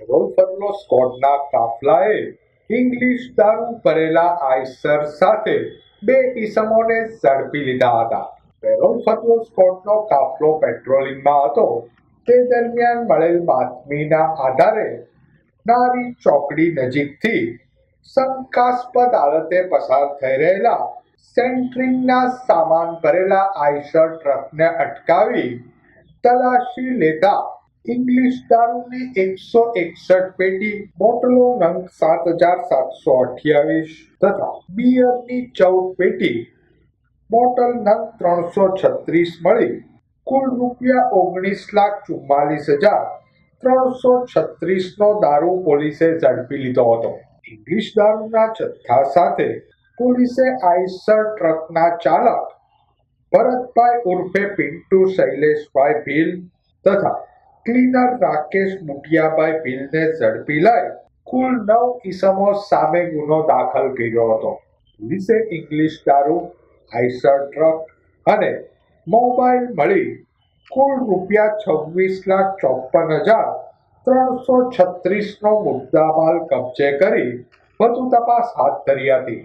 રોલફરલો સ્કોડના કાફલાએ English દારૂ ભરેલા Eicher સાથે બે ઈસમોને ઝડપી લીધા હતા. રોલફરલો સ્કોડનો કાફલો પેટ્રોલિંગમાં હતો તે દરમિયાન મળેલ બાતમીના આધારે નારી ચોકડી નજીકથી શંકાસ્પદ હાલતે પસાર થઈ રહેલા સેન્ટ્રીંગના સામાન ભરેલા આઈસર ટ્રકને અટકાવી તલાશી લેતા ઇંગ્લિશ દારૂની 161 પેટી, બોટલો નંગ 7,728 તથા બિયરની 14 પેટી, બોટલ નંગ 336 મળી કુલ ₹19,44,336 નો દારૂ પોલીસે ઝડપી લીધો હતો. ઇંગ્લિશ દારૂના જથ્થા સાથે પોલીસે આઈસર ટ્રકના ચાલક ભરતભાઈ ઉર્ફે પિન્ટુ શૈલેષભાઈ ભીલ તથા ક્લીનર રાકેશ બુટિયાભાઈ ભીલને ઝડપી લઈ કુલ 9 ઈસમો સામે ગુનો દાખલ કર્યો હતો. પોલીસે ઇંગ્લિશ દારૂ, આઈસર ટ્રક અને મોબાઈલ મળી કુલ ₹26,54,336 નો મુદ્દામાલ કબજે કરી વધુ તપાસ હાથ ધરી હતી.